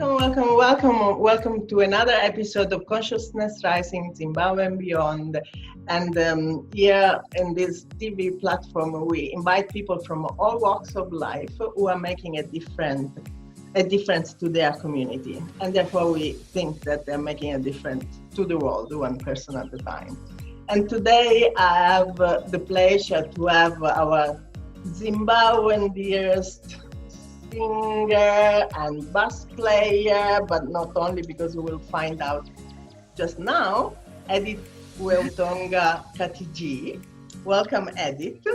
Welcome to another episode of Consciousness Rising Zimbabwe and Beyond. And here in this TV platform, we invite people from all walks of life who are making a difference to their community. And therefore, we think that they're making a difference to the world, one person at a time. And today, I have the pleasure to have our Zimbabwean dearest singer and bass player, but not only, because we will find out just now, Edith WeUtonga Katiji. Welcome, Edith.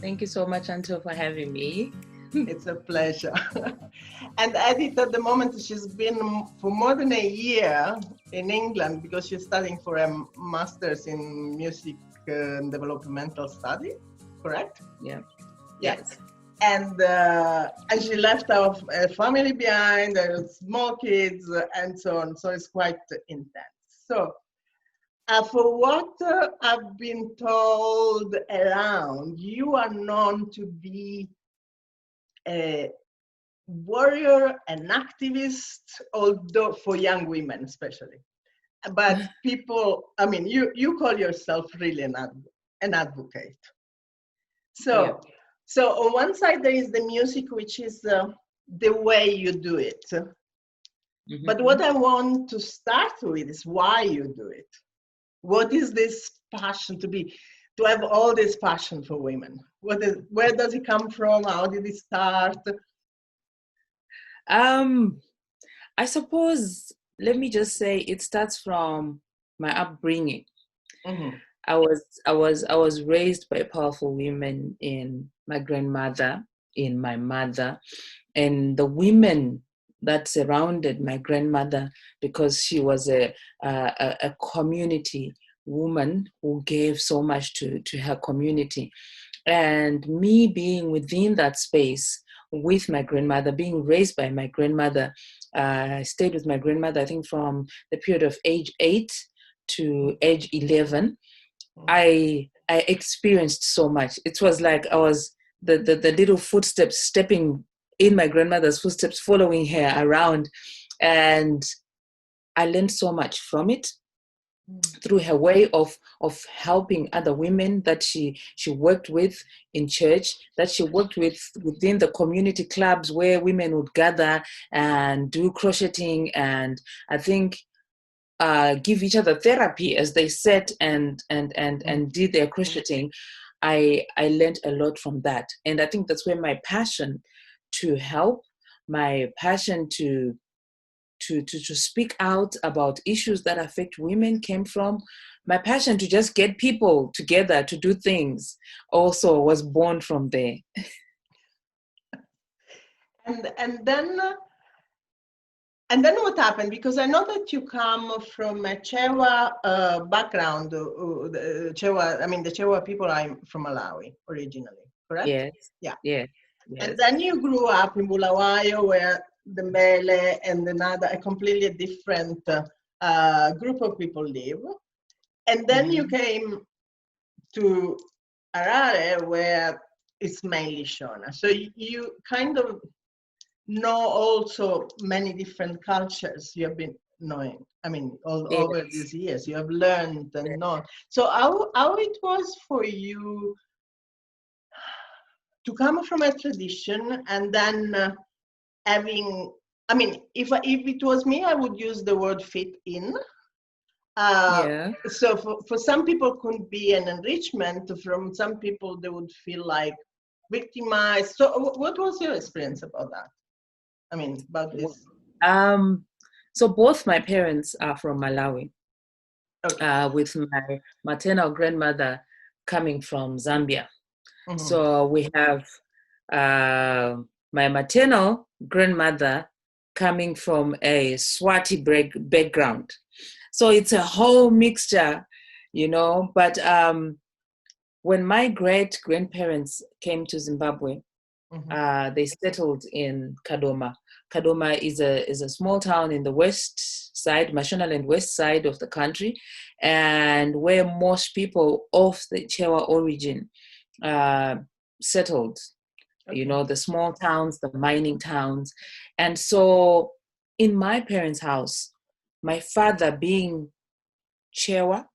Thank you so much, Anto, for having me. It's a pleasure. And Edith, at the moment, she's been for more than a year in England because she's studying for a master's in music and developmental study, correct? Yeah. Yes. And she left our family behind, small kids, and so on. So it's quite intense. So for what I've been told around, you are known to be a warrior, an activist, although for young women especially. But people, you call yourself really an advocate. So. Yeah. So on one side, there is the music, which is the way you do it. Mm-hmm. But what I want to start with is why you do it. What is this passion to have all this passion for women? Where does it come from? How did it start? I suppose, let me just say, it starts from my upbringing. Mm-hmm. I was raised by powerful women in my grandmother, in my mother, and the women that surrounded my grandmother, because she was a community woman who gave so much to her community. And me being within that space with my grandmother, being raised by my grandmother, I stayed with my grandmother, I think from the period of age 8 to age 11. I experienced so much. It was like I was the little footsteps, stepping in my grandmother's footsteps, following her around. And I learned so much from it through her way of helping other women that she worked with in church, that she worked with within the community clubs where women would gather and do crocheting, and I think give each other therapy as they sat and did their crocheting. I learned a lot from that, and I think that's where my passion to help, my passion to speak out about issues that affect women came from. My passion to just get people together to do things also was born from there. And then what happened? Because I know that you come from a Chewa background. The Chewa people are from Malawi originally, correct? Yes. Yeah. Yes. And then you grew up in Bulawayo, where the Mele and a completely different group of people live. And then you came to Harare, where it's mainly Shona. So you kind of know also many different cultures you have been knowing. Over these years, you have learned and known. So how it was for you to come from a tradition and then having, if it was me, I would use the word fit in. So for some people could be an enrichment. From some people, they would feel like victimized. So what was your experience about that? About this. So both my parents are from Malawi, okay. With my maternal grandmother coming from Zambia. Mm-hmm. So we have my maternal grandmother coming from a Swati background. So it's a whole mixture, but when my great-grandparents came to Zimbabwe, they settled in Kadoma. Kadoma is a small town in the west side, Mashonaland west side of the country, and where most people of the Chewa origin settled. Okay. The small towns, the mining towns. And so in my parents' house, my father being Chewa,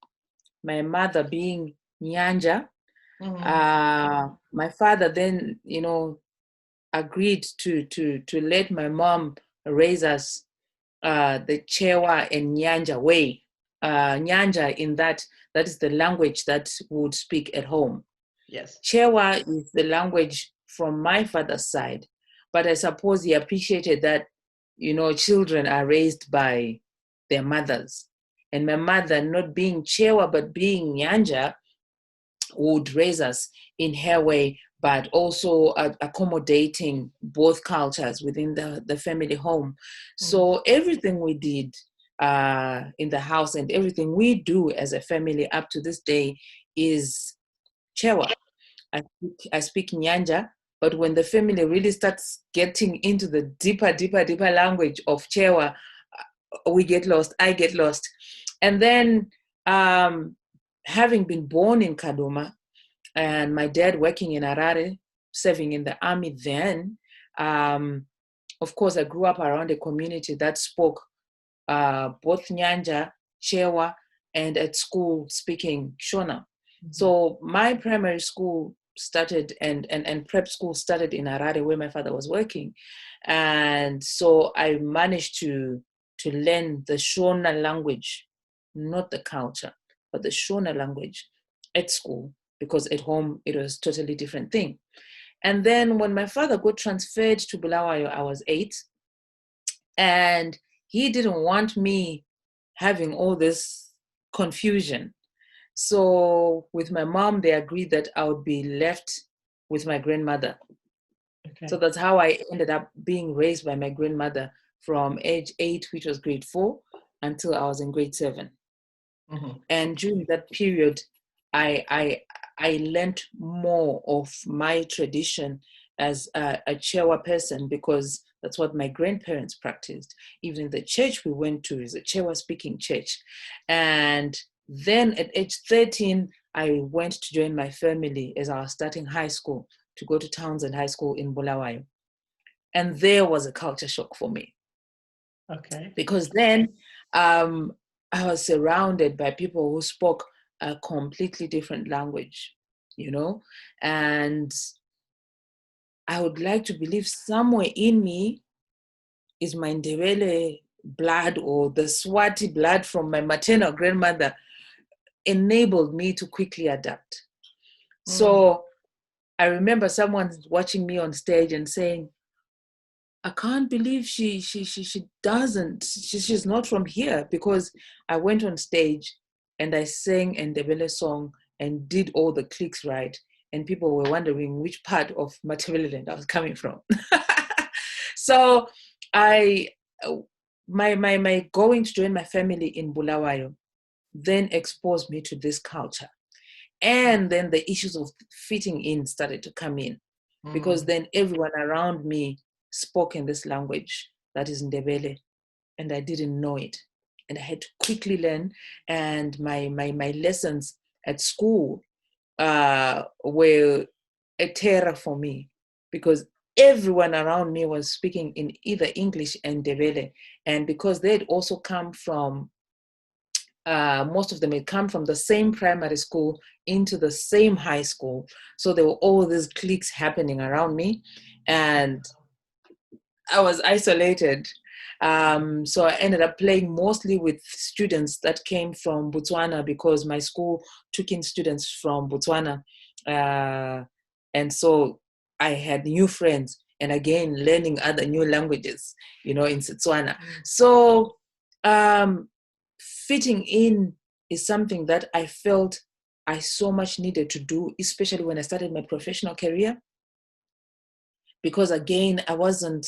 my mother being Nyanja, my father then, agreed to let my mom raise us the Chewa and Nyanja way. Nyanja, in that is the language that we would speak at home. Yes. Chewa is the language from my father's side, but I suppose he appreciated that, children are raised by their mothers. And my mother, not being Chewa, but being Nyanja, would raise us in her way, but also accommodating both cultures within the family home. So everything we did in the house and everything we do as a family up to this day is Chewa. I speak Nyanja, but when the family really starts getting into the deeper language of Chewa, we get lost, I get lost. And then having been born in Kaduma and my dad working in Harare, serving in the army then, of course, I grew up around a community that spoke both Nyanja, Chewa, and at school speaking Shona. So my primary school started and prep school started in Harare, where my father was working. And so I managed to learn the Shona language, not the culture, but the Shona language at school, because at home it was a totally different thing. And then when my father got transferred to Bulawayo, I was 8. And he didn't want me having all this confusion. So with my mom, they agreed that I would be left with my grandmother. Okay. So that's how I ended up being raised by my grandmother from age 8, which was grade 4, until I was in grade 7. And during that period, I learned more of my tradition as a Chewa person, because that's what my grandparents practiced. Even the church we went to is a Chewa speaking church. And then at age 13, I went to join my family as I was starting high school, to go to Townsend High School in Bulawayo. And there was a culture shock for me. Okay. Because then I was surrounded by people who spoke a completely different language, and I would like to believe somewhere in me is my Ndebele blood, or the Swati blood from my maternal grandmother, enabled me to quickly adapt. So I remember someone watching me on stage and saying, I can't believe she doesn't, she's not from here, because I went on stage and I sang a Ndebele song and did all the clicks right. And people were wondering which part of Matabeleland I was coming from. So my going to join my family in Bulawayo then exposed me to this culture. And then the issues of fitting in started to come in, because then everyone around me spoke in this language that is Ndebele, and I didn't know it. And I had to quickly learn. And my lessons at school were a terror for me, because everyone around me was speaking in either English and Ndebele. And because they'd also come from, most of them had come from the same primary school into the same high school. So there were all these cliques happening around me, and I was isolated. So I ended up playing mostly with students that came from Botswana, because my school took in students from Botswana. And so I had new friends, and again, learning other new languages, in Setswana. So fitting in is something that I felt I so much needed to do, especially when I started my professional career. Because again, I wasn't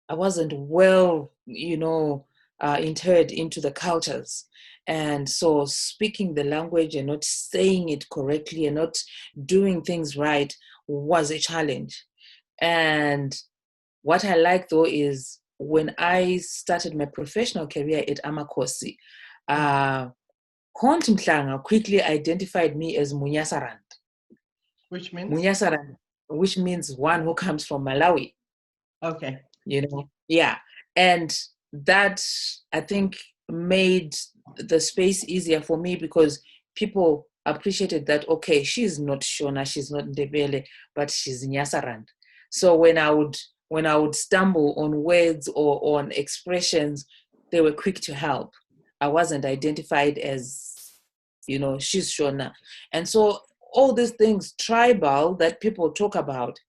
well, interred into the cultures. And so speaking the language and not saying it correctly and not doing things right was a challenge. And what I like though is when I started my professional career at Amakosi, Konti Mhlanga quickly identified me as Munyasarand. Which means? Munyasarand, which means one who comes from Malawi. Okay. Yeah. And that, I think, made the space easier for me, because people appreciated that, okay, she's not Shona, she's not Ndebele, but she's Nyasarand. So when I would stumble on words or on expressions, they were quick to help. I wasn't identified as, she's Shona. And so all these things tribal that people talk about,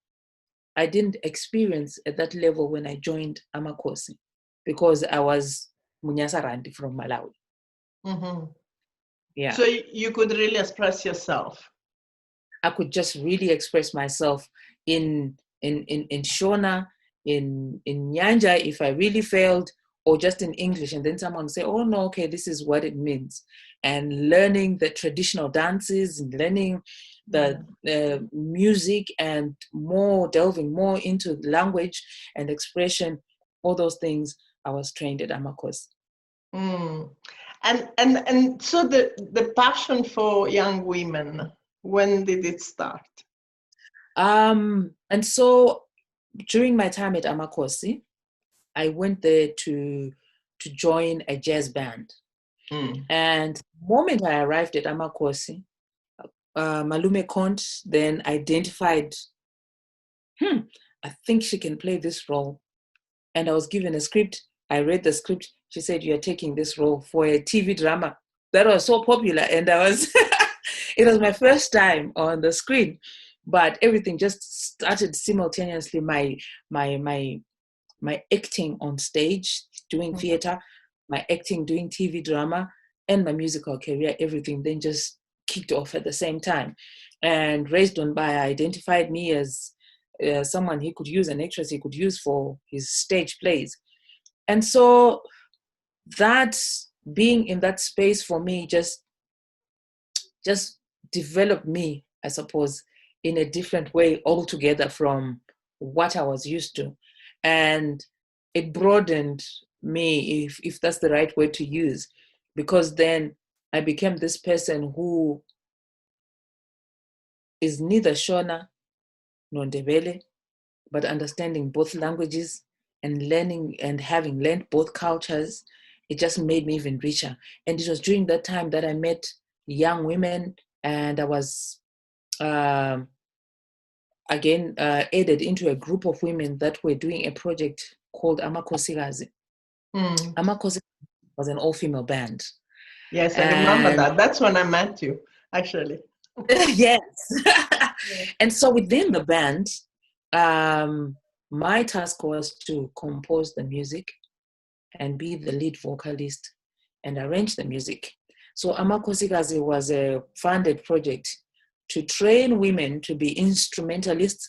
I didn't experience at that level when I joined Amakosi, because I was Munyasarandi from Malawi. Mm-hmm. Yeah. So you could really express yourself. I could just really express myself in Shona, in Nyanja if I really failed, or just in English. And then someone would say, oh no, okay, this is what it means. And learning the traditional dances, and learning the music, and delving more into language and expression, all those things, I was trained at Amakosi. Mm. And so the passion for young women, when did it start? And so during my time at Amakosi, I went there to join a jazz band. And the moment I arrived at Amakosi, Malume Kont then identified, I think she can play this role. And I was given a script. I read the script. She said, you're taking this role for a TV drama that was so popular. And it was my first time on the screen, but everything just started simultaneously. My acting on stage, doing theater, my acting, doing TV drama, and my musical career, everything then just kicked off at the same time. And Raised on By identified me as someone he could use, an actress he could use for his stage plays. And so that, being in that space for me, just developed me, I suppose, in a different way altogether from what I was used to. And it broadened me, if that's the right word to use, because then I became this person who is neither Shona nor Ndebele, but understanding both languages and learning, and having learned both cultures, it just made me even richer. And it was during that time that I met young women, and I was added into a group of women that were doing a project called Amakosikazi. Amakosikazi was an all-female band. Yes, I remember that. That's when I met you, actually. Yes. And so within the band, my task was to compose the music and be the lead vocalist and arrange the music. So Amakosikazi was a funded project to train women to be instrumentalists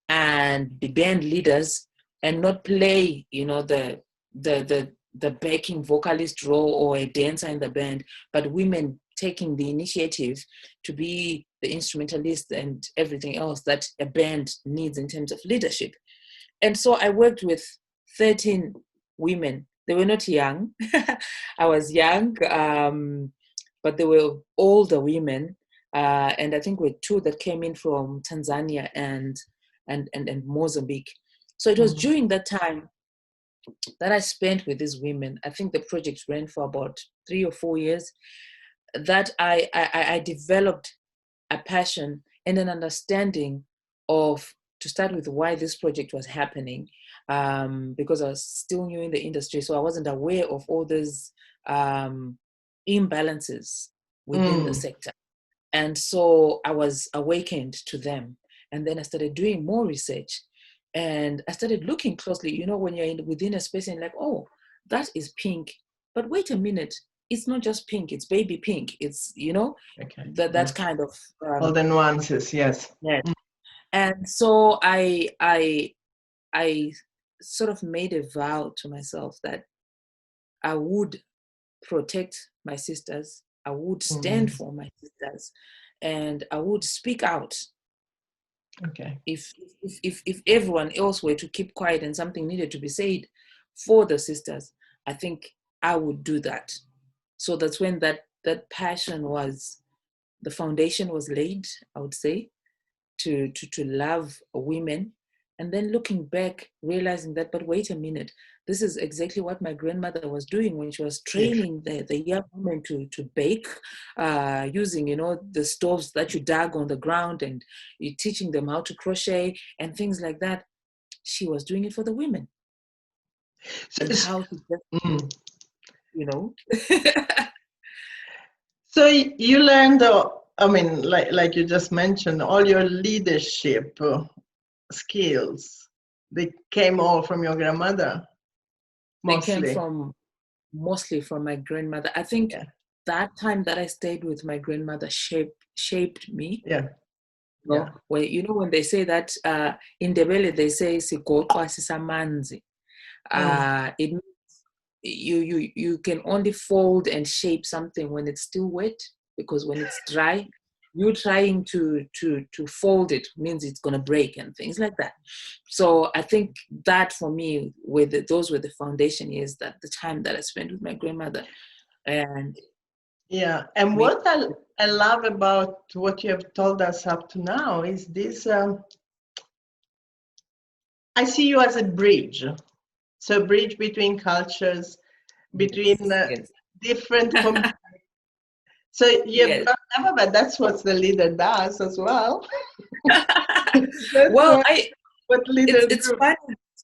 and be band leaders, and not play, the backing vocalist role or a dancer in the band, but women taking the initiative to be the instrumentalist and everything else that a band needs in terms of leadership. And so I worked with 13 women. They were not young. I was young, but they were older women. And I think we had 2 that came in from Tanzania and Mozambique. So it was during that time that I spent with these women. I think the project ran for about 3 or 4 years, that I developed a passion and an understanding of, to start with, why this project was happening, because I was still new in the industry, so I wasn't aware of all those imbalances within the sector. And so I was awakened to them. And then I started doing more research, and I started looking closely. When you're within a space and like, oh, that is pink, but wait a minute, it's not just pink, it's baby pink. It's, that kind of all the nuances, yes. Yeah. And so I sort of made a vow to myself that I would protect my sisters, I would stand for my sisters, and I would speak out. Okay. If everyone else were to keep quiet and something needed to be said for the sisters, I think I would do that. So that's when that passion was, the foundation was laid, I would say, to love women And then looking back, realizing that, but wait a minute, this is exactly what my grandmother was doing when she was training the young women to bake, using, the stoves that you dug on the ground, and you're teaching them how to crochet and things like that. She was doing it for the women. And how he just, So you learned, like you just mentioned, all your leadership skills, they came all from your grandmother, mostly. They came mostly from my grandmother. I think that time that I stayed with my grandmother shaped me. Yeah. When they say that in Ndebele they say sigoqwa sisamanzi. It means you can only fold and shape something when it's still wet, because when it's dry, you trying to fold it means it's going to break and things like that. So I think that for me, those were the foundation years, that the time that I spent with my grandmother. And what I love about what you have told us up to now is this, I see you as a bridge. So a bridge between cultures, between different communities. So you've got, but that's what the leader does as well. Well, what leaders it's do. funny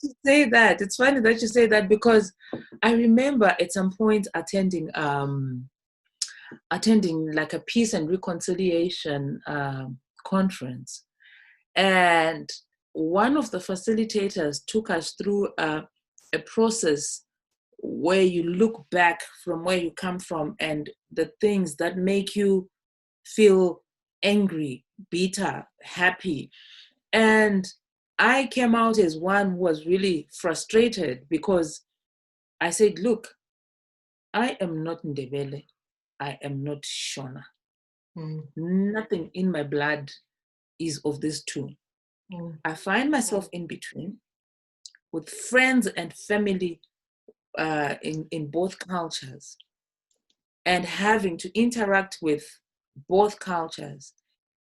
to say that. It's funny that you say that, because I remember at some point attending like a peace and reconciliation conference, and one of the facilitators took us through a process where you look back from where you come from and the things that make you feel angry, bitter, happy. And I came out as one who was really frustrated, because I said, look, I am not Ndebele. I am not Shona. Nothing in my blood is of these two. I find myself in between, with friends and family in both cultures, and having to interact with both cultures.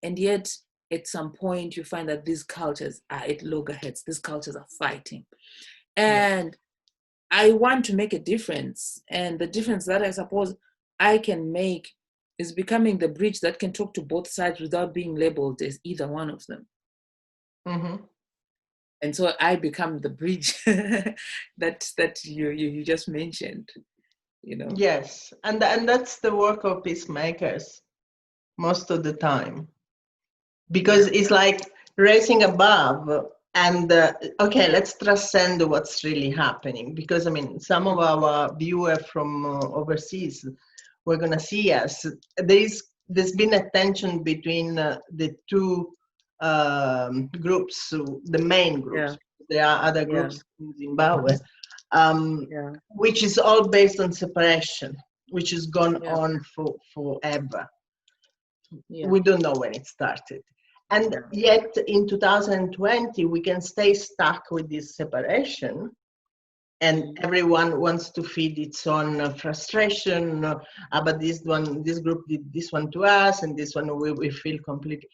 And yet, at some point, you find that these cultures are at loggerheads. These cultures are fighting. And I want to make a difference. And the difference that I suppose I can make is becoming the bridge that can talk to both sides without being labeled as either one of them. And so I become the bridge that you just mentioned, Yes, and that's the work of peacemakers most of the time, because it's like raising above and okay, let's transcend what's really happening, because some of our viewers from overseas were going to see us. There's been a tension between the two groups, the main groups. There are other groups in Zimbabwe, which is all based on separation, which has gone on forever. We don't know when it started. And yet in 2020, we can stay stuck with this separation, and everyone wants to feed its own frustration. But this group did this one to us, and this one we feel completely.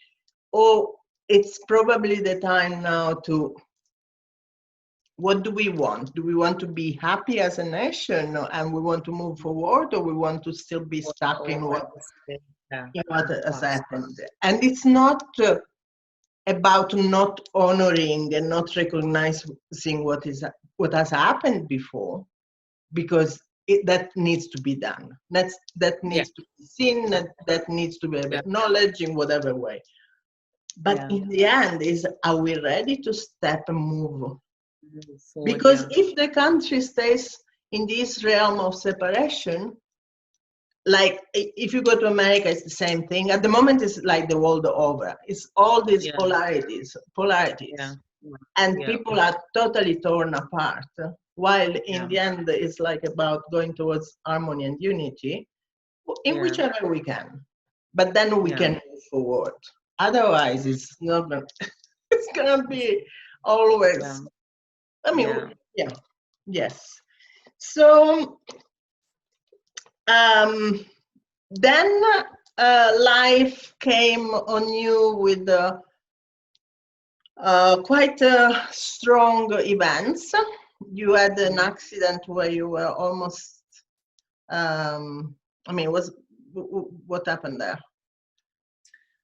Oh, it's probably the time now to, what do we want? Do we want to be happy as a nation and we want to move forward, or we want to still be stuck in what has happened? And it's not about not honoring and not recognizing what has happened before, because that needs to be done. That needs to be seen, that needs to be acknowledged in whatever way. But in the end, are we ready to step and move? Because if the country stays in this realm of separation, like if you go to America, it's the same thing. At the moment, it's like the world over. It's all these polarities. And people are totally torn apart. While in the end, it's like about going towards harmony and unity, in whichever we can. But then we can move forward. Otherwise, it's not gonna, it's gonna be always. Yes. So then life came on you with quite strong events. You had an accident where you were almost, what happened there?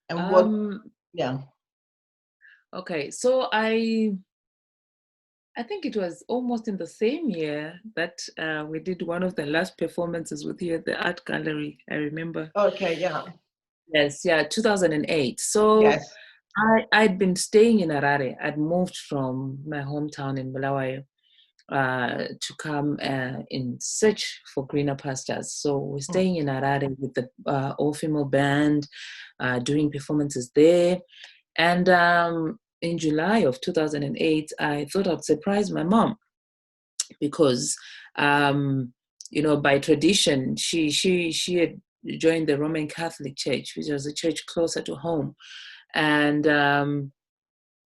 And yeah. Okay, so I think it was almost in the same year that we did one of the last performances with you at the art gallery. I remember. Okay, yeah. Yes, yeah, 2008. So yes. I'd been staying in Harare. I'd moved from my hometown in Bulawayo to come in search for greener pastures. So we're staying in Harare with the all-female band, doing performances there. And in July of 2008, I thought I'd surprise my mom because, by tradition, she had joined the Roman Catholic Church, which was a church closer to home. And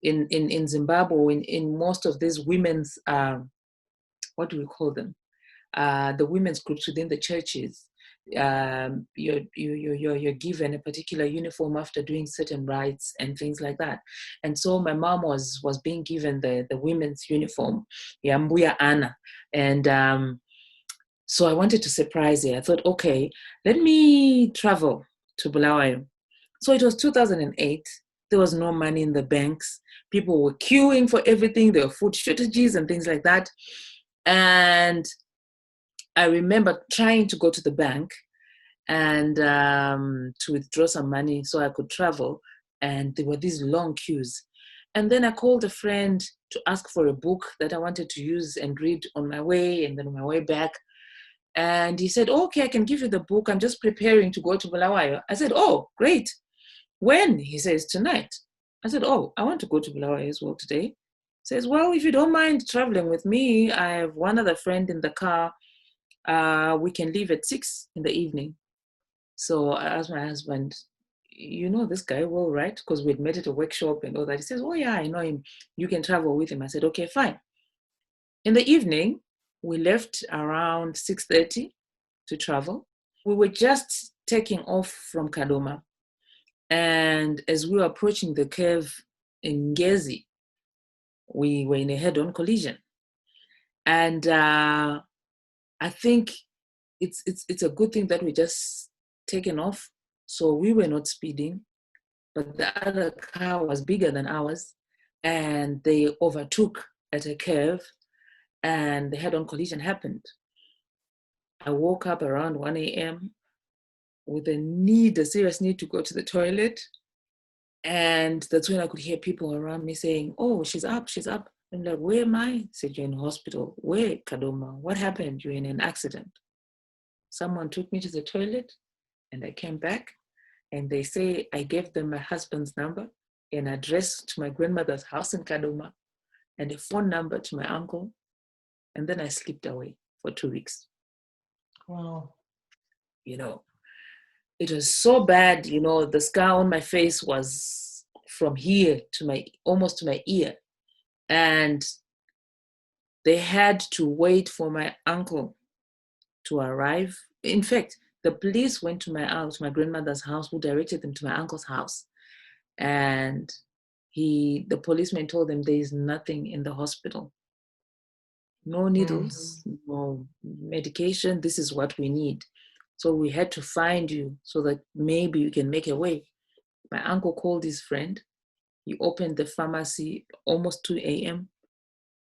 in Zimbabwe, in most of these women's, what do we call them? The women's groups within the churches, you're given a particular uniform after doing certain rites and things like that. And so my mom was being given the women's uniform, Yambuya Anna. And so I wanted to surprise her. I thought, okay, let me travel to Bulawayo. So it was 2008. There was no money in the banks. People were queuing for everything. There were food shortages and things like that. And I remember trying to go to the bank and to withdraw some money so I could travel. And there were these long queues. And then I called a friend to ask for a book that I wanted to use and read on my way and then on my way back. And he said, okay, I can give you the book. I'm just preparing to go to Bulawayo. I said, oh, great. When? He says, tonight. I said, oh, I want to go to Bulawayo as well today. He says, well, if you don't mind traveling with me, I have one other friend in the car. We can leave at 6 in the evening. So I asked my husband, you know this guy well, right? Because we'd met at a workshop and all that. He says, oh yeah, I know him. You can travel with him. I said, okay, fine. In the evening, we left around 6:30 to travel. We were just taking off from Kadoma. And as we were approaching the curve in Ngezi, we were in a head-on collision. And I think it's a good thing that we just taken off. So we were not speeding, but the other car was bigger than ours, and they overtook at a curve, and the head-on collision happened. I woke up around 1 a.m. with a serious need to go to the toilet. And that's when I could hear people around me saying, oh, she's up. I'm like, where am I? I said, you're in hospital. Where, Kadoma? What happened? You're in an accident. Someone took me to the toilet and I came back and they say I gave them my husband's number, an address to my grandmother's house in Kadoma, and a phone number to my uncle. And then I slipped away for 2 weeks. Wow. It was so bad, the scar on my face was from here to almost to my ear. And they had to wait for my uncle to arrive. In fact, the police went to my grandmother's house, who directed them to my uncle's house. And the policeman told them there is nothing in the hospital. No needles, no medication. This is what we need. So we had to find you so that maybe you can make a way. My uncle called his friend. He opened the pharmacy almost 2 a.m.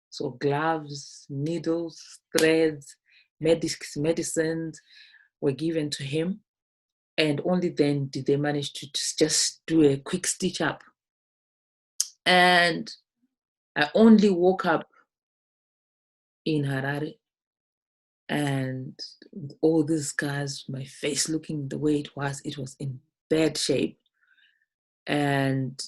So gloves, needles, threads, medicines were given to him. And only then did they manage to just do a quick stitch up. And I only woke up in Harare. And with all these scars, my face looking the way it was in bad shape. And,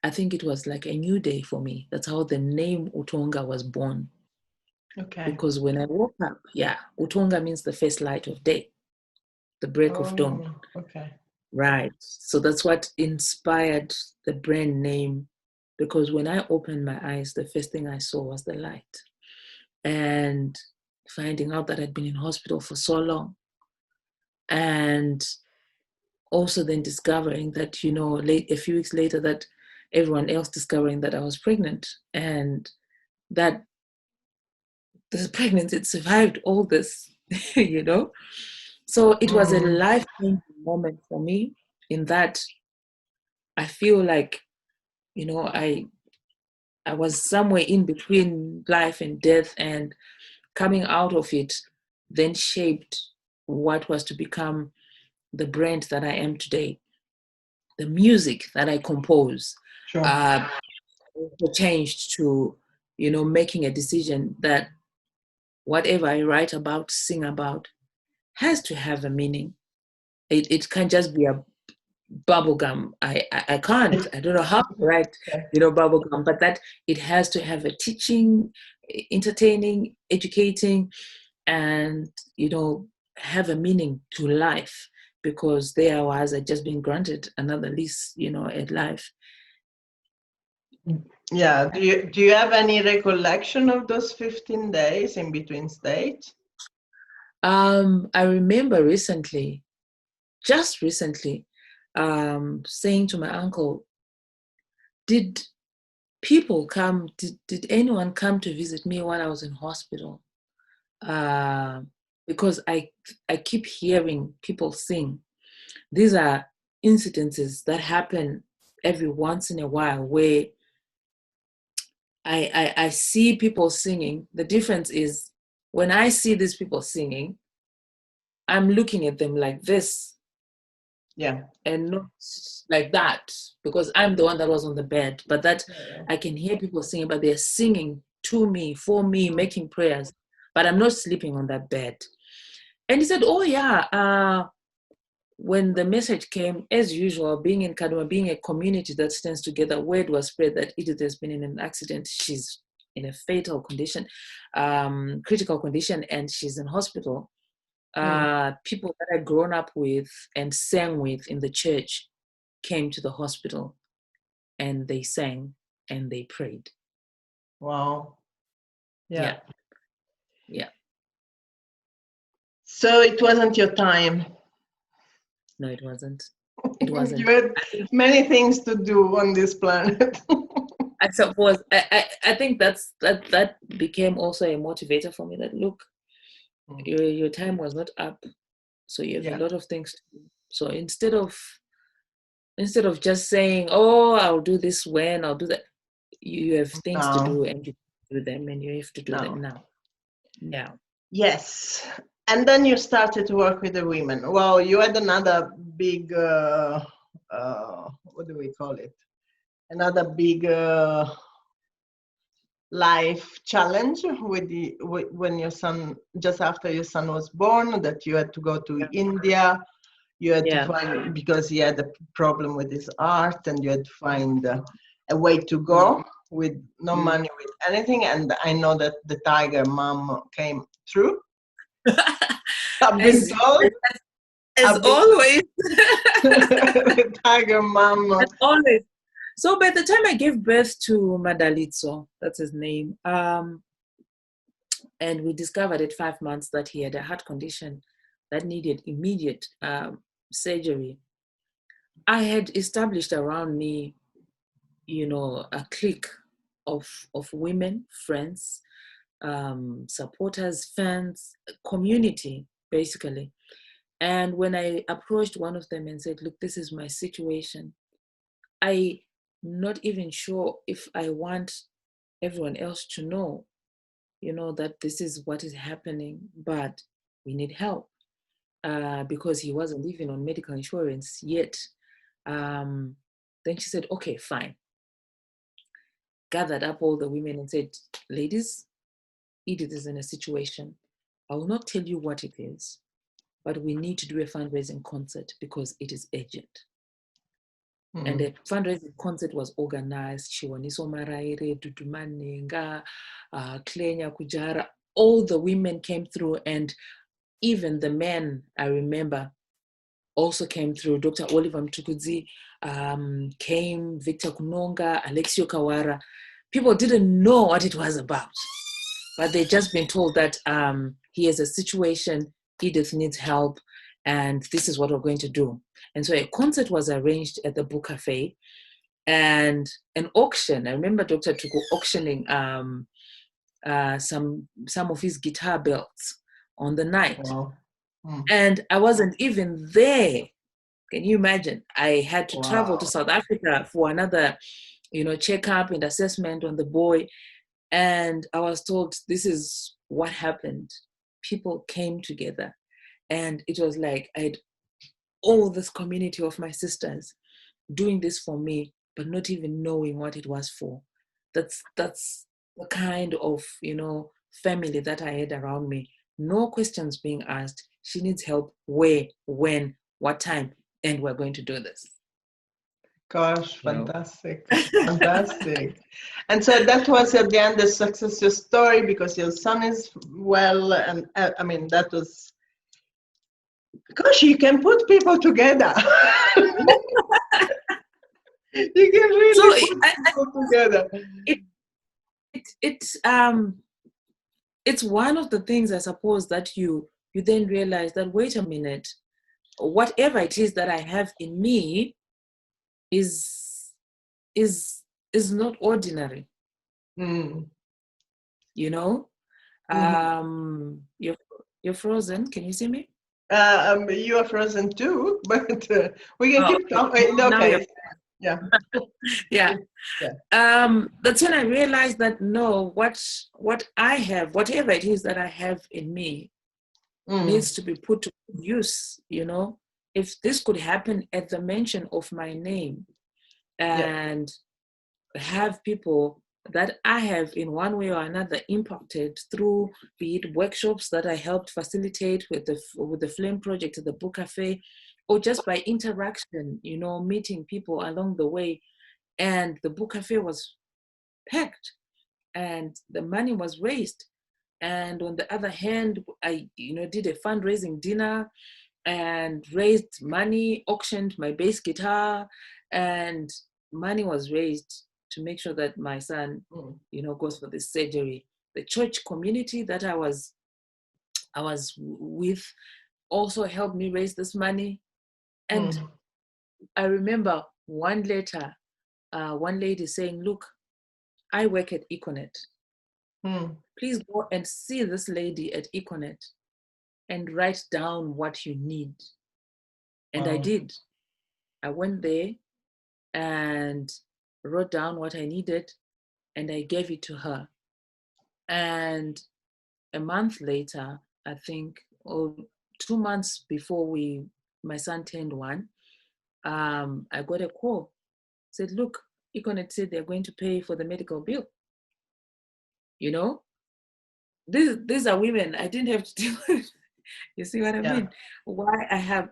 I think it was like a new day for me. That's how the name Utonga was born. Okay. Because when I woke up, Utonga means the first light of day, the break of dawn. Okay. Right. So that's what inspired the brand name. Because when I opened my eyes, the first thing I saw was the light. And finding out that I'd been in hospital for so long. And also then discovering that, a few weeks later, that everyone else discovering that I was pregnant, and that this pregnancy, it survived all this, So it was a life-changing moment for me, in that I feel like, I was somewhere in between life and death, and coming out of it then shaped what was to become the brand that I am today. The music that I compose changed to, making a decision that whatever I write about, sing about, has to have a meaning. It can't just be a bubblegum. I can't. I don't know how to write, bubblegum, but that it has to have a teaching, entertaining, educating, and, have a meaning to life, because there I was, I just been granted another lease, at life. Yeah. Do you have any recollection of those 15 days in between states? I remember just recently, saying to my uncle, did people come, did anyone come to visit me while I was in hospital? Because I keep hearing people sing. These are incidences that happen every once in a while, where I see people singing. The difference is, when I see these people singing, I'm looking at them like this. Yeah. And not like that, because I'm the one that was on the bed. But that I can hear people singing, but they're singing to me, for me, making prayers. But I'm not sleeping on that bed. And he said, oh yeah, when the message came, as usual, being in Kaduna, being a community that stands together, word was spread that Edith has been in an accident. She's in a fatal condition, critical condition, and she's in hospital. People that I'd grown up with and sang with in the church came to the hospital, and they sang and they prayed. Wow. Yeah. So it wasn't your time. No, it wasn't. It wasn't. You had many things to do on this planet. I suppose. I think that became also a motivator for me. That look, your time was not up, so you have a lot of things to do. So instead of just saying, "Oh, I'll do this when I'll do that," you have things to do, and you do them, and you have to do them now. Now. Yes. And then you started to work with the women. Well, you had another big, what do we call it? Another big life challenge when your son, just after your son was born, that you had to go to India. You had to find, because he had a problem with his heart, and you had to find a way to go with no money, with anything. And I know that the Tiger Mom came through. I've been told. As always. The Tiger Mom. As always. So by the time I gave birth to Madalitso, that's his name, and we discovered at 5 months that he had a heart condition that needed immediate surgery, I had established around me, a clique of women, friends, supporters, fans, community, basically. And when I approached one of them and said, look, this is my situation, I'm not even sure if I want everyone else to know, that this is what is happening, but we need help, because he wasn't living on medical insurance yet. Then she said, okay, fine. Gathered up all the women and said, ladies, Edith is in a situation. I will not tell you what it is, but we need to do a fundraising concert because it is urgent. And the fundraising concert was organized. Shiwaniso Maraire, Dudumanenga, Klenya Kujara, all the women came through, and even the men, I remember, also came through. Dr. Oliver Mtukudzi came, Victor Kunonga, Alexio Kawara. People didn't know what it was about, but they'd just been told that he has a situation, Edith needs help, and this is what we're going to do. And so a concert was arranged at the book cafe, and an auction. I remember Dr. Tuku auctioning some of his guitar belts on the night. Wow. And I wasn't even there. Can you imagine? I had to travel to South Africa for another, checkup and assessment on the boy. And I was told this is what happened. People came together, and it was like I had all this community of my sisters doing this for me, but not even knowing what it was for. That's the kind of, family that I had around me. No questions being asked. She needs help. Where, when, what time, and we're going to do this. Gosh, fantastic. Fantastic. And so that was at the end the success story, because your son is well, and I mean, that was, gosh, you can put people together. You can really put people together. It's one of the things, I suppose, that you then realize that, wait a minute, whatever it is that I have in me is not ordinary. You're frozen. Can you see me? You are frozen too, but we can keep talking. Okay. Yeah. Yeah. That's when I realized that no, what I have, whatever it is that I have in me, needs to be put to use. If this could happen at the mention of my name, and have people that I have in one way or another impacted through, be it workshops that I helped facilitate with the Flame Project at the Book Cafe, or just by interaction, meeting people along the way. And the Book Cafe was packed and the money was raised. And on the other hand, I did a fundraising dinner and raised money, auctioned my bass guitar, and money was raised to make sure that my son, goes for this surgery. The church community that I was with also helped me raise this money. And I remember one lady saying, look, I work at Econet. Please go and see this lady at Econet and write down what you need. And I did. I went there and wrote down what I needed, and I gave it to her. And a month later, I think, or 2 months before my son turned 1, I got a call. Said, look, Econet said they're going to pay for the medical bill. These are women I didn't have to deal with. You see what I mean? Why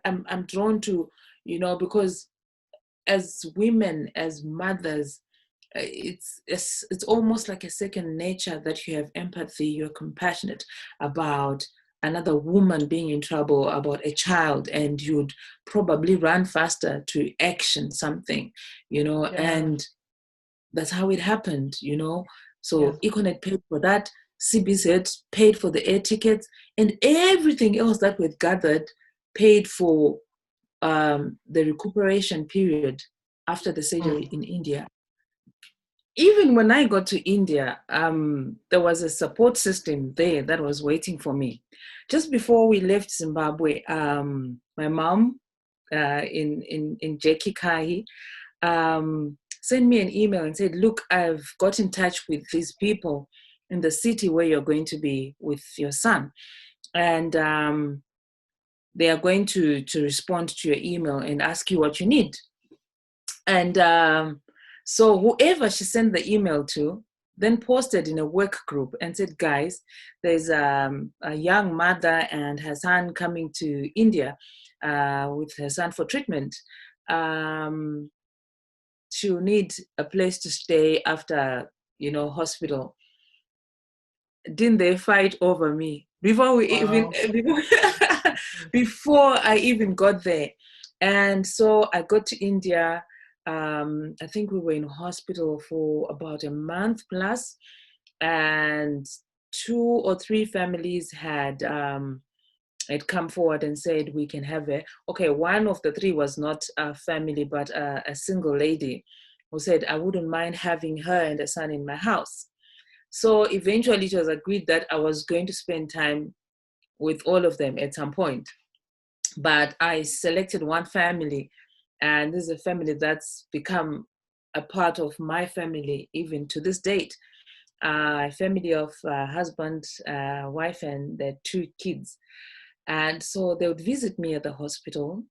I'm drawn to, because as women, as mothers, it's almost like a second nature that you have empathy, you're compassionate about another woman being in trouble, about a child, and you'd probably run faster to action something, and that's how it happened, So Econet paid for that, CBZ paid for the air tickets, and everything else that we'd gathered paid for the recuperation period after the surgery in India. Even when I got to India, there was a support system there that was waiting for me. Just before we left Zimbabwe, my mom in Jackie Kahi sent me an email and said, look, I've got in touch with these people in the city where you're going to be with your son. And they are going to respond to your email and ask you what you need. And so whoever she sent the email to then posted in a work group and said, guys, there's a young mother and her son coming to India with her son for treatment. She'll need a place to stay after, hospital. Didn't they fight over me before we before I even got there? And so I got to India. I think we were in hospital for about a month plus, and 2 or 3 families had had come forward and said, we can have her. Okay, one of the three was not a family, but a single lady who said, I wouldn't mind having her and a son in my house. So eventually it was agreed that I was going to spend time with all of them at some point. But I selected one family, and this is a family that's become a part of my family even to this date. A family of husband, wife, and their 2 kids. And so they would visit me at the hospital,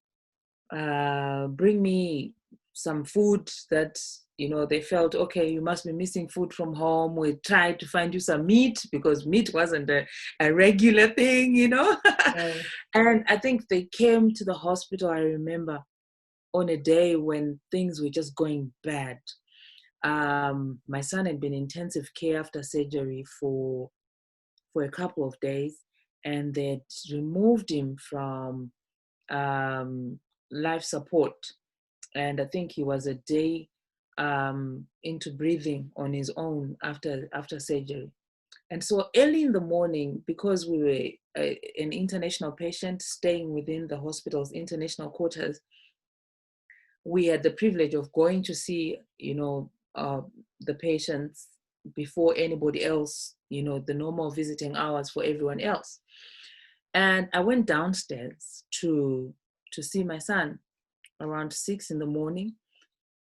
bring me some food that, they felt, okay, you must be missing food from home. We tried to find you some meat because meat wasn't a regular thing, Right. And I think they came to the hospital, I remember, on a day when things were just going bad. My son had been in intensive care after surgery for a couple of days, and they'd removed him from life support. And I think he was a day into breathing on his own after surgery. And so early in the morning, because we were an international patient staying within the hospital's international quarters, we had the privilege of going to see, the patients before anybody else, the normal visiting hours for everyone else. And I went downstairs to see my son around 6 in the morning.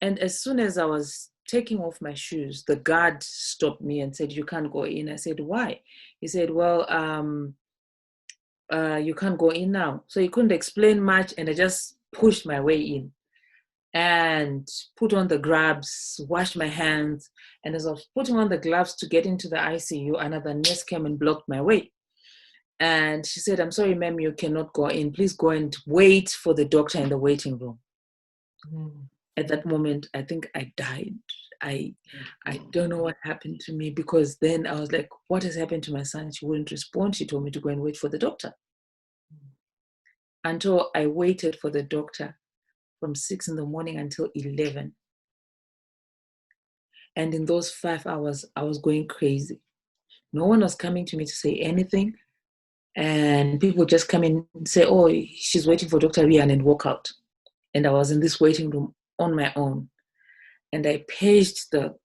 And as soon as I was taking off my shoes, the guard stopped me and said, you can't go in. I said, why? He said, well, you can't go in now. So he couldn't explain much, and I just pushed my way in and put on the gloves, washed my hands. And as I was putting on the gloves to get into the ICU, another nurse came and blocked my way. And she said, I'm sorry, ma'am, you cannot go in. Please go and wait for the doctor in the waiting room. At that moment, I think I died. I don't know what happened to me, because then I was like, what has happened to my son? She wouldn't respond. She told me to go and wait for the doctor. Until I waited for the doctor from 6 in the morning until 11. And in those 5 hours, I was going crazy. No one was coming to me to say anything. And people just come in and say, oh, she's waiting for Dr. Rian, and walk out. And I was in this waiting room on my own. And I paged the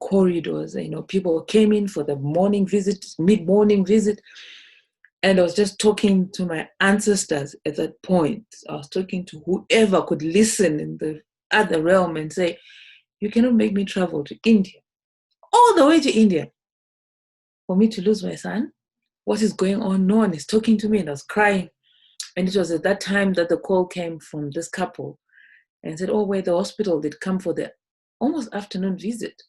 corridors. People came in for the morning visit, mid-morning visit. And I was just talking to my ancestors at that point. I was talking to whoever could listen in the other realm and say, you cannot make me travel to India, all the way to India, for me to lose my son. What is going on? No one is talking to me. And I was crying. And it was at that time that the call came from this couple and said, oh, wait, the hospital did come for the almost afternoon visit.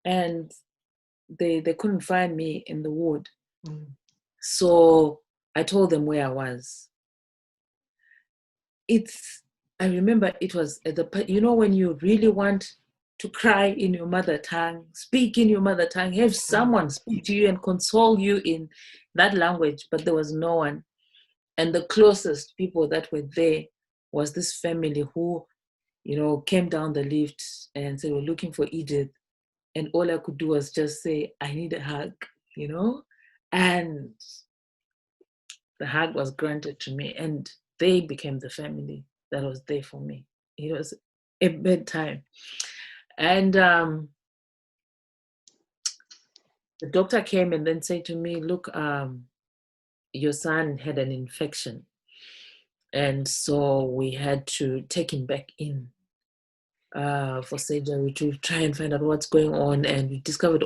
And they couldn't find me in the ward. So I told them where I was. I remember it was at when you really want to cry in your mother tongue, speak in your mother tongue, have someone speak to you and console you in that language, but there was no one. And the closest people that were there was this family who, came down the lift and said, we're looking for Edith. And all I could do was just say, I need a hug, and the hug was granted to me, and they became the family that was there for me. It was a bedtime. And the doctor came and then said to me, look, your son had an infection. And so we had to take him back in for surgery to try and find out what's going on. And we discovered,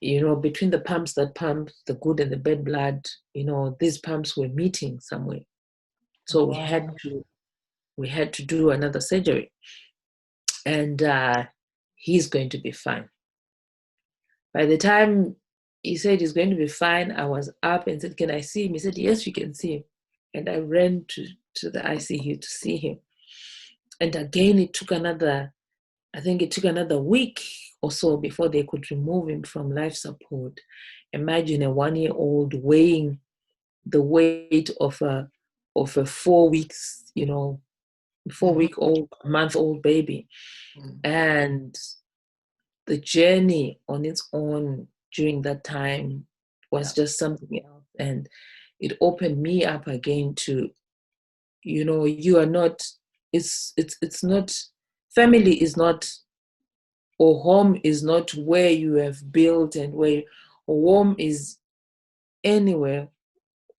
between the pumps that pump the good and the bad blood, these pumps were meeting somewhere. So we had to do another surgery. And he's going to be fine. By the time he said he's going to be fine, I was up and said, can I see him? He said, yes, you can see him. And I ran to the ICU to see him. And again, it took another week or so before they could remove him from life support. Imagine a 1-year-old weighing the weight of a 4 weeks, 4-week-old, month-old baby. And the journey on its own during that time was just something else. And it opened me up again to, you are not, it's not, family is not, or home is not where you have built, and where home is anywhere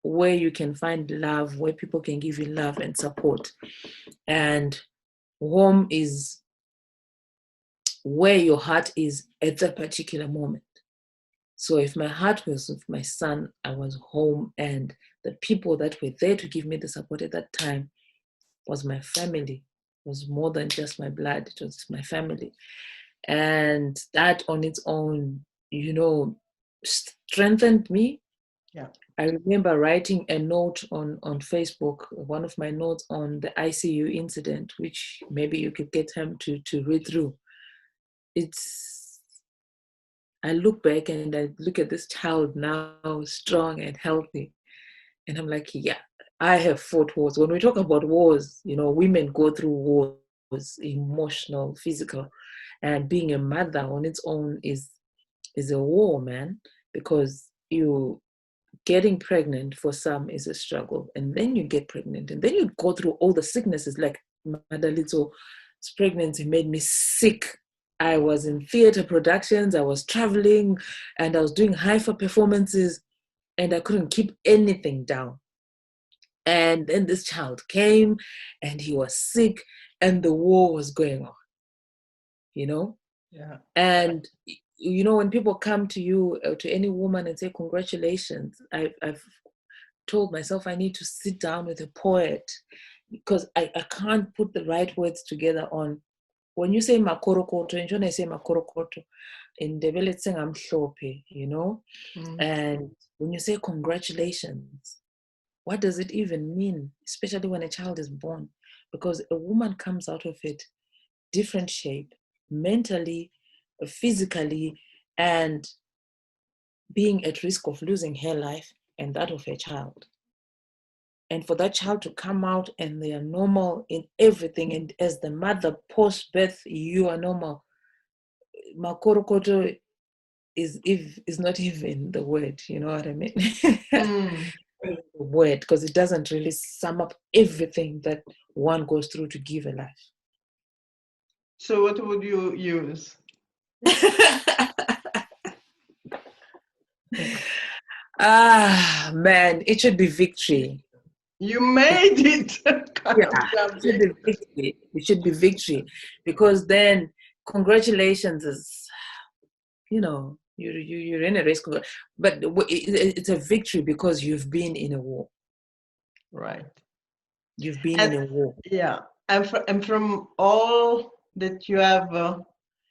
where you can find love, where people can give you love and support. And home is where your heart is at that particular moment. So if my heart was with my son, I was home, and the people that were there to give me the support at that time was my family. It was more than just my blood, it was my family. And that on its own, strengthened me. Yeah. I remember writing a note on Facebook, one of my notes on the ICU incident, which maybe you could get him to read through. I look back and I look at this child now, strong and healthy. And I'm like, yeah, I have fought wars. When we talk about wars, women go through wars, emotional, physical. And being a mother on its own is a war, man, because you getting pregnant for some is a struggle. And then you get pregnant and then you go through all the sicknesses. Like Madalito's pregnancy made me sick. I was in theater productions, I was traveling, and I was doing hyper performances, and I couldn't keep anything down. And then this child came and he was sick and the war was going on, Yeah. And, when people come to you, to any woman, and say, congratulations, I've told myself I need to sit down with a poet, because I can't put the right words together on, when you say makorokoto, and when I say makorokoto, in the village saying I'm shlope, and when you say congratulations, what does it even mean, especially when a child is born? Because a woman comes out of it different shape, mentally, physically, and being at risk of losing her life and that of her child. And for that child to come out and they are normal in everything, and as the mother post-birth, you are normal. Makorokoto is not even the word, you know what I mean? The word, because it doesn't really sum up everything that one goes through to give a life. So what would you use? Man, it should be victory. You made it. It should be victory. It should be victory, because then congratulations is, you're in a race, but it's a victory because you've been in a war. Right. You've been in a war. Yeah, and from all that you have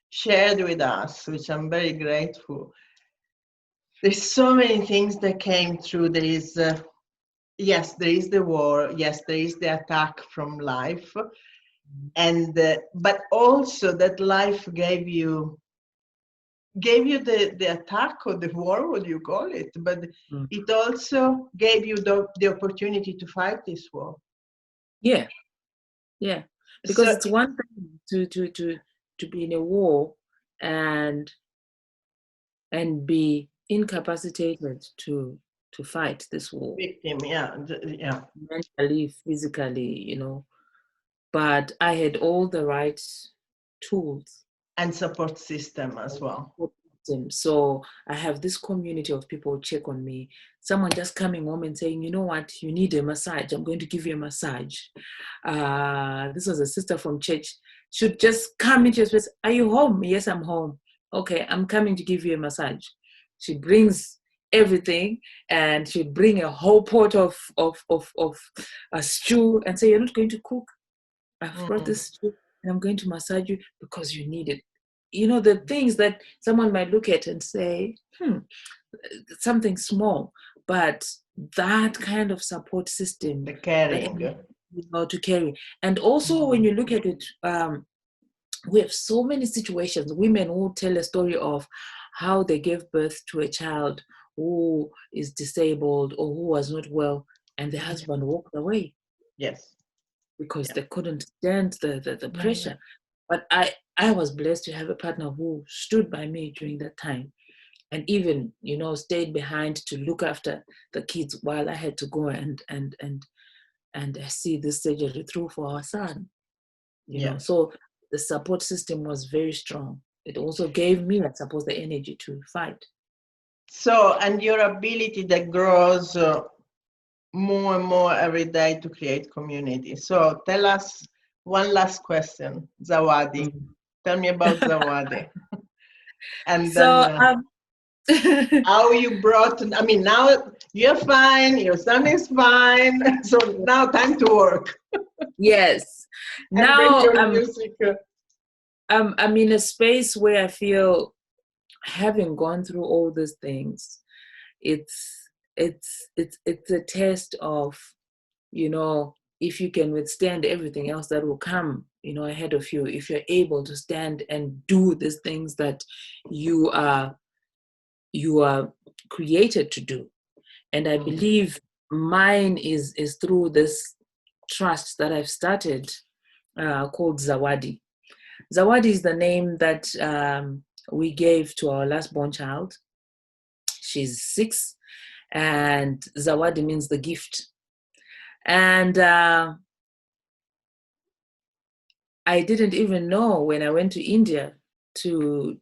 shared with us, which I'm very grateful. There's so many things that came through. There is, yes, there is the war. Yes, there is the attack from life, and but also that life gave you the attack or the war, what do you call it? But it also gave you the opportunity to fight this war. Yeah, because So, it's one thing to be in a war and be incapacitated to fight this war. Victim, yeah. Mentally, physically, but I had all the right tools And support system as well. So I have this community of people who check on me. Someone just coming home and saying, you know what, you need a massage. I'm going to give you a massage. This was a sister from church. She'd just come into your space. Are you home? Yes, I'm home. Okay, I'm coming to give you a massage. She brings everything, and she'd bring a whole pot of a stew and say, you're not going to cook. I've brought this stew and I'm going to massage you because you need it. The things that someone might look at and say, something small, but that kind of support system, the caring, to carry. And also when you look at it, we have so many situations, women who tell a story of how they gave birth to a child who is disabled or who was not well, and the husband walked away. Yes. Because they couldn't stand the pressure. But I was blessed to have a partner who stood by me during that time. and even, stayed behind to look after the kids while I had to go and see this surgery through for our son. So the support system was very strong. It also gave me, I suppose, the energy to fight. So, and your ability that grows more and more every day to create community. So tell us one last question, Zawadi. Tell me about Zawadi. And then how you brought, now you're fine, your son is fine. So now time to work. Yes. And now bring your music. I'm in a space where I feel, having gone through all these things, it's a test of, if you can withstand everything else that will come, ahead of you, if you're able to stand and do these things that you are created to do. And I believe mine is through this trust that I've started, called Zawadi. Zawadi is the name that we gave to our last born child. She's 6, and Zawadi means the gift. And I didn't even know when I went to India to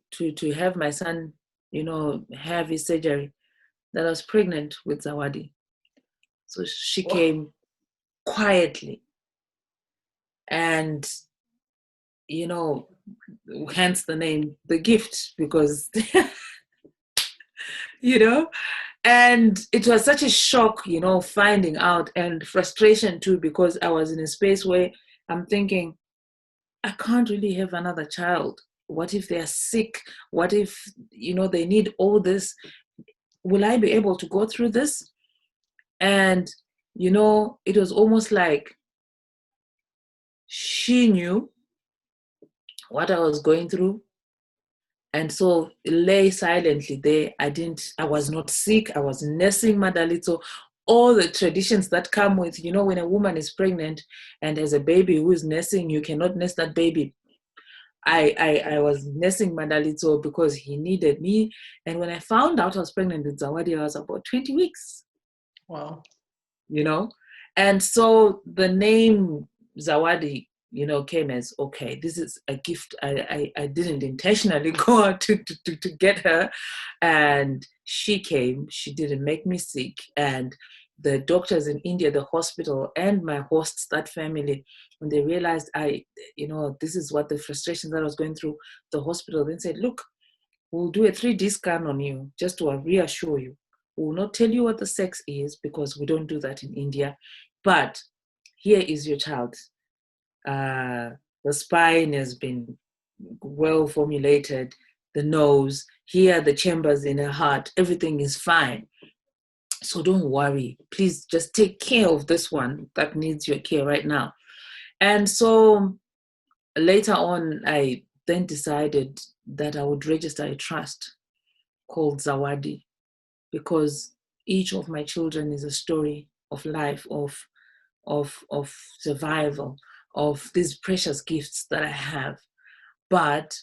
have my son, have his surgery, that I was pregnant with Zawadi. So she came quietly, and hence the name, the gift, because and it was such a shock, finding out, and frustration too, because I was in a space where I'm thinking, I can't really have another child. What if they're sick? What if, they need all this? Will I be able to go through this? And, it was almost like she knew what I was going through. And so lay silently there. I was not sick. I was nursing Madalito. All the traditions that come with, when a woman is pregnant and has a baby who is nursing, you cannot nurse that baby. I was nursing Madalito because he needed me. And when I found out I was pregnant with Zawadi, I was about 20 weeks. Wow. And so the name Zawadi, came as, okay, this is a gift. I didn't intentionally go out to get her. And she came. She didn't make me sick. And the doctors in India, the hospital, and my hosts, that family, when they realized this is what the frustrations that I was going through, the hospital then said, look, we'll do a 3D scan on you just to reassure you. We will not tell you what the sex is because we don't do that in India. But here is your child. The spine has been well formulated, the nose, here are the chambers in her heart, everything is fine. So don't worry, please just take care of this one that needs your care right now. And so later on, I then decided that I would register a trust called Zawadi, because each of my children is a story of life, of survival, of these precious gifts that I have. But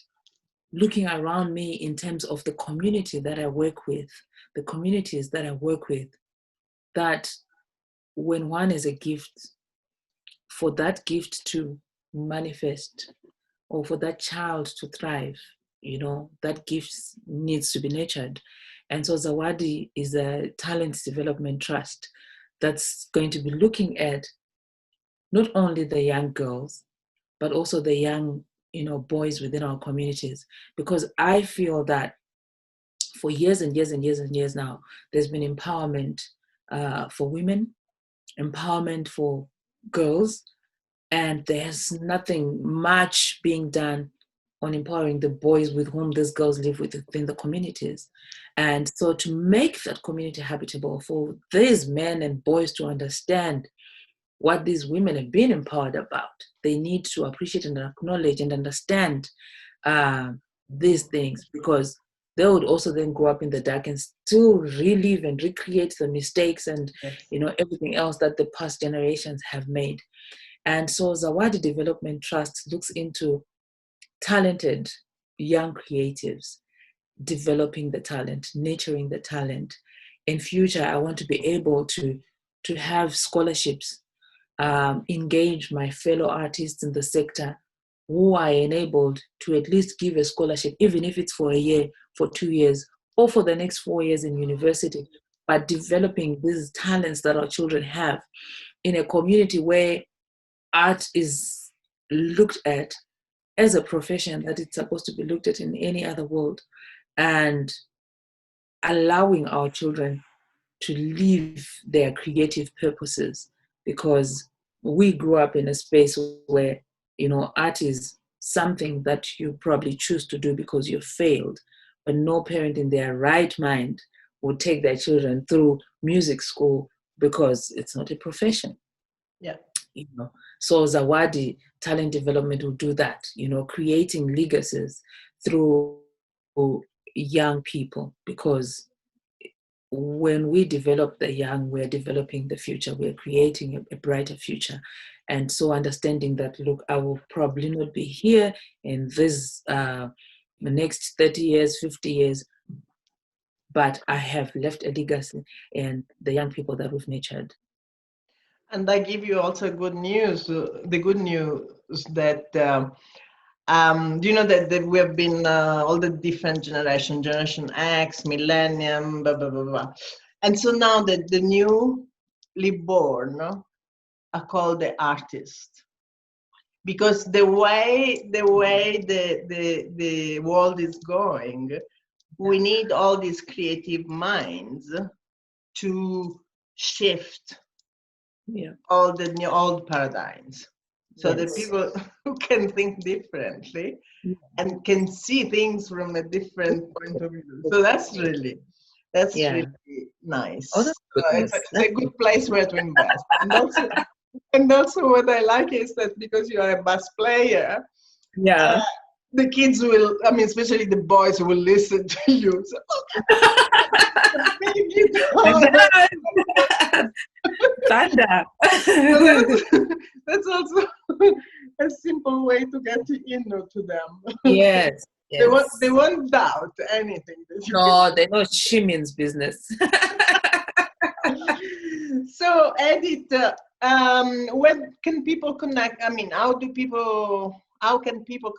looking around me in terms of the community that I work with, the communities that I work with, that when one is a gift, for that gift to manifest or for that child to thrive, that gift needs to be nurtured. And so Zawadi is a talent development trust that's going to be looking at not only the young girls, but also the young, boys within our communities. Because I feel that for years and years and years and years now, there's been empowerment for women, empowerment for girls, and there's nothing much being done on empowering the boys with whom these girls live within the communities. And so to make that community habitable, for these men and boys to understand what these women have been empowered about, they need to appreciate and acknowledge and understand these things, because they would also then grow up in the dark and still relive and recreate the mistakes and everything else that the past generations have made. And so Zawadi Development Trust looks into talented young creatives developing the talent, nurturing the talent. In future, I want to be able to have scholarships, engage my fellow artists in the sector who are enabled to at least give a scholarship, even if it's for a year, for 2 years, or for the next 4 years in university, but developing these talents that our children have in a community where art is looked at as a profession that it's supposed to be looked at in any other world, and allowing our children to live their creative purposes, because we grew up in a space where, art is something that you probably choose to do because you failed, but no parent in their right mind would take their children through music school because it's not a profession. Yeah. So Zawadi Talent Development will do that, creating legacies through young people, because when we develop the young, we're developing the future, we're creating a brighter future. And so understanding that, look, I will probably not be here in this the next 30 years, 50 years, but I have left a legacy and the young people that we've nurtured. And I give you also good news. The good news that that we have been all the different Generation X, Millennium, blah blah blah blah, and so now that the newly born are called the artists, because the way the world is going, we need all these creative minds to shift all the new old paradigms, so that people who can think differently and can see things from a different point of view. So that's really nice. Oh, it's a good place where to invest. And also what I like is that because you are a bass player, the kids will, especially the boys will listen to you. So, Thunder. That's also a simple way to get to them. Yes. They won't doubt anything. They know Shimin's business. So, Edith, where can people connect? How can people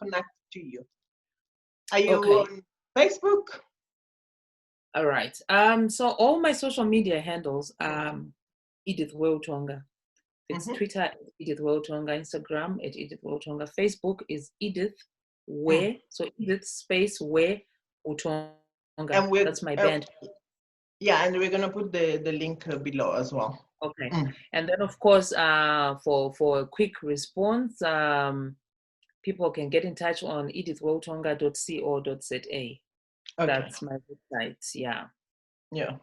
connect to you? Are you on Facebook? All right. So all my social media handles, Edith WeUtonga. It's Twitter, Edith WeUtonga, Instagram at Edith WeUtonga, Facebook is Edith We. So Edith space We Utonga. That's my band. Yeah, and we're gonna put the link below as well. Okay. And then of course, for a quick response, people can get in touch on edithweutonga.co.za. Okay. That's my website. Yeah,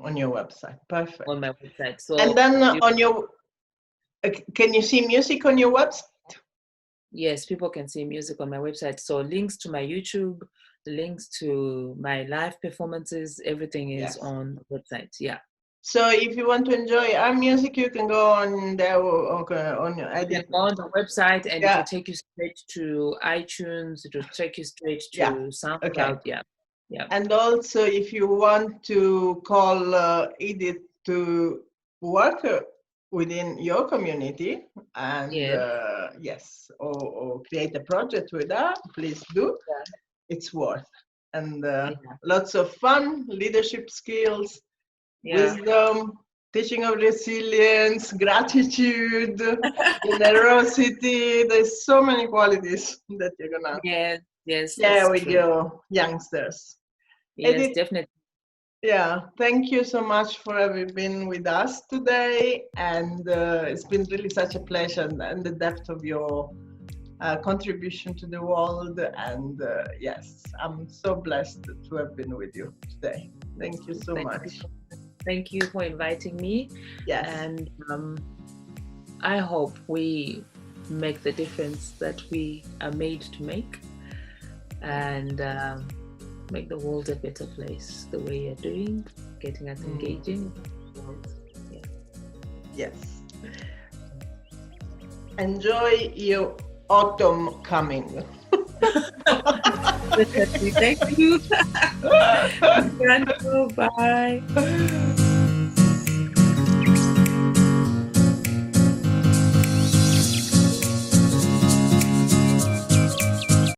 on your website. Perfect. On my website. So and then on your, can you see music on your website? Yes, people can see music on my website. So links to my YouTube, links to my live performances, everything is on the website. Yeah. So if you want to enjoy our music, you can go on there, on your Edith. On the website, and it will take you straight to iTunes. It will take you straight to SoundCloud. Okay. Yeah. And also, if you want to call Edith to work within your community and or create a project with her, please do. It's worth, and lots of fun, leadership skills, wisdom, teaching of resilience, gratitude, generosity. There's so many qualities that you're gonna share with your youngsters. Yes, Edith, definitely. Yeah, thank you so much for having been with us today, and it's been really such a pleasure, and the depth of your contribution to the world, and yes, I'm so blessed to have been with you today. Thank you so much. Thank you for inviting me. Yes. And I hope we make the difference that we are made to make, and make the world a better place the way you're doing, getting us engaging. Yes. Enjoy your autumn coming. Thank you. Bye.